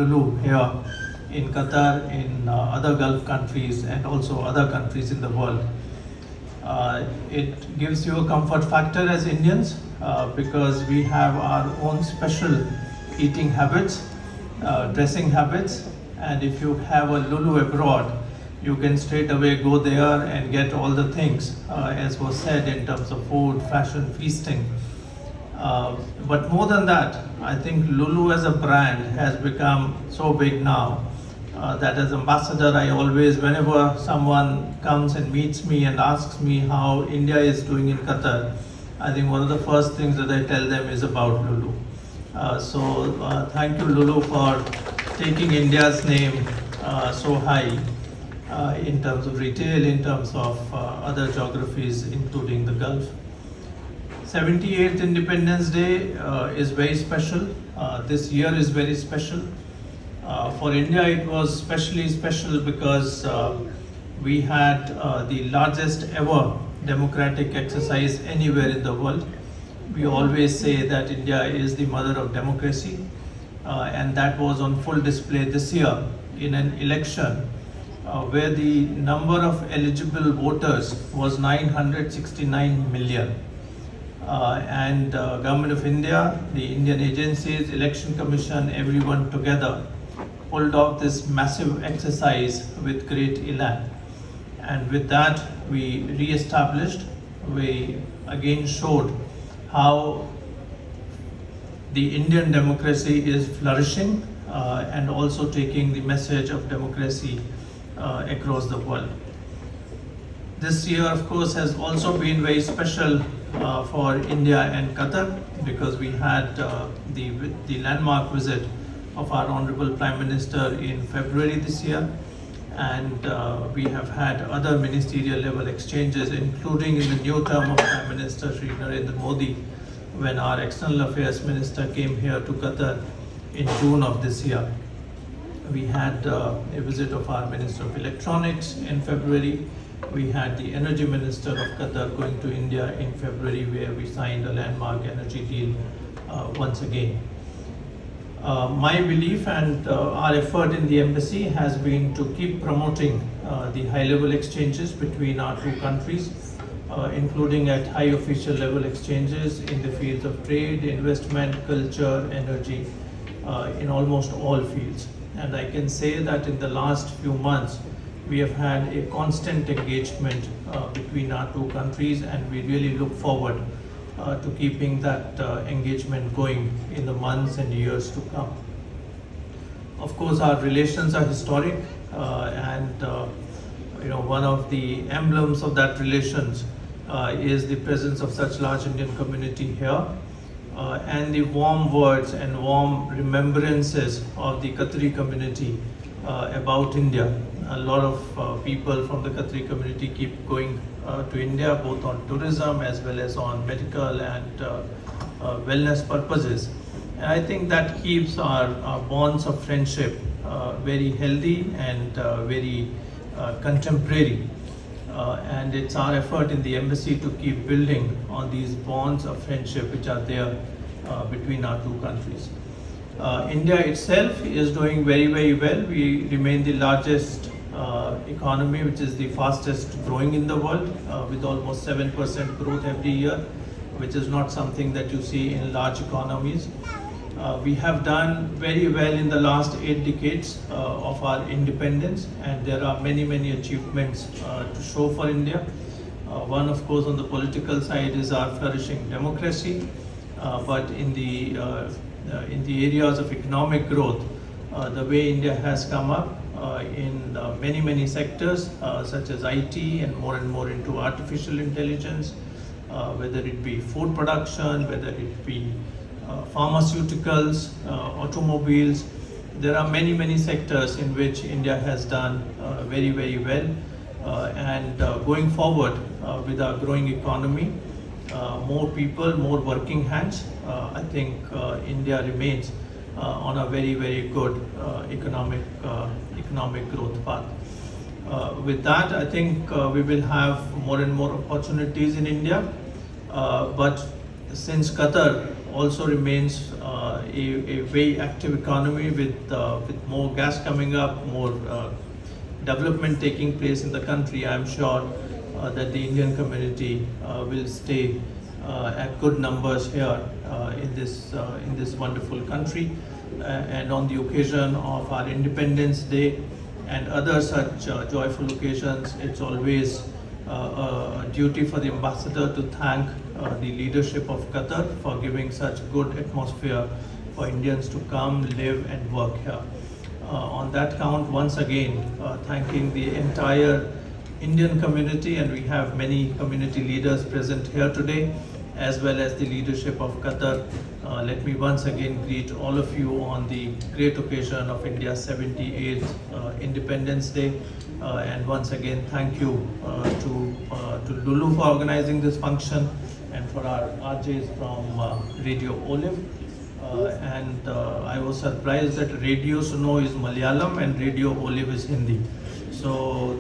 Lulu here in Qatar, in other Gulf countries, and also other countries in the world. It gives you a comfort factor as Indians because we have our own special eating habits, dressing habits, and if you have a Lulu abroad, you can straight away go there and get all the things, as was said, in terms of food, fashion, feasting. But more than that, I think Lulu as a brand has become so big now that as ambassador, I always, whenever someone comes and meets me and asks me how India is doing in Qatar, I think one of the first things that I tell them is about Lulu. Thank you, Lulu, for taking India's name so high in terms of retail, in terms of other geographies, including the Gulf. 78th Independence Day is very special. This year is very special. For India, it was especially special because we had the largest ever democratic exercise anywhere in the world. We always say that India is the mother of democracy, and that was on full display this year in an election where the number of eligible voters was 969 million. Government of India, the Indian agencies, Election Commission, everyone together pulled off this massive exercise with great elan. And with that, we re-established, we again showed how the Indian democracy is flourishing and also taking the message of democracy across the world. This year, of course, has also been very special for India and Qatar because we had the landmark visit of our Honorable Prime Minister in February this year, and we have had other ministerial level exchanges, including in the new term of Prime Minister Shri Narendra Modi, when our External Affairs Minister came here to Qatar in June of this year. We had a visit of our Minister of Electronics in February. We had the Energy Minister of Qatar going to India in February, where we signed a landmark energy deal once again. My belief and our effort in the embassy has been to keep promoting the high-level exchanges between our two countries, including at high official level exchanges in the fields of trade, investment, culture, energy, in almost all fields. And I can say that in the last few months, we have had a constant engagement between our two countries, and we really look forward to keeping that engagement going in the months and years to come. Of course, our relations are historic, and one of the emblems of that relations is the presence of such large Indian community here, and the warm words and warm remembrances of the Qatari community about India. A lot of people from the Qatari community keep going to India, both on tourism as well as on medical and wellness purposes. And I think that keeps our bonds of friendship very healthy and very contemporary. And it's our effort in the embassy to keep building on these bonds of friendship which are there between our two countries. India itself is doing very, very well. We remain the largest economy, which is the fastest growing in the world, with almost 7% growth every year, which is not something that you see in large economies. We have done very well in the last 8 decades of our independence, and there are many, many achievements to show for India. One, of course, on the political side is our flourishing democracy, but in the areas of economic growth, the way India has come up in many, many sectors, such as IT and more into artificial intelligence, whether it be food production, whether it be pharmaceuticals, automobiles. There are many, many sectors in which India has done very, very well. And going forward with our growing economy, more people, more working hands, I think India remains on a very, very good economic growth path. With that, I think we will have more and more opportunities in India. But since Qatar also remains a very active economy with more gas coming up, more development taking place in the country. I am sure that the Indian community will stay at good numbers here in this wonderful country. And on the occasion of our Independence Day and other such joyful occasions, it's always a duty for the ambassador to thank the leadership of Qatar for giving such good atmosphere for Indians to come, live and work here. On that count, once again, thanking the entire Indian community, and we have many community leaders present here today, as well as the leadership of Qatar. Let me once again greet all of you on the great occasion of India's 78th Independence Day. And once again, thank you to Lulu for organizing this function, and for our RJs from Radio Olive. And I was surprised that Radio Suno is Malayalam and Radio Olive is Hindi. So,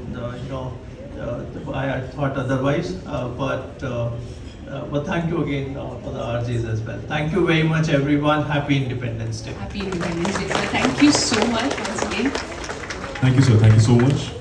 I had thought otherwise, but thank you again for the RJs as well. Thank you very much, everyone. Happy Independence Day. Happy Independence Day, sir. Thank you so much once again. Thank you, sir. Thank you so much.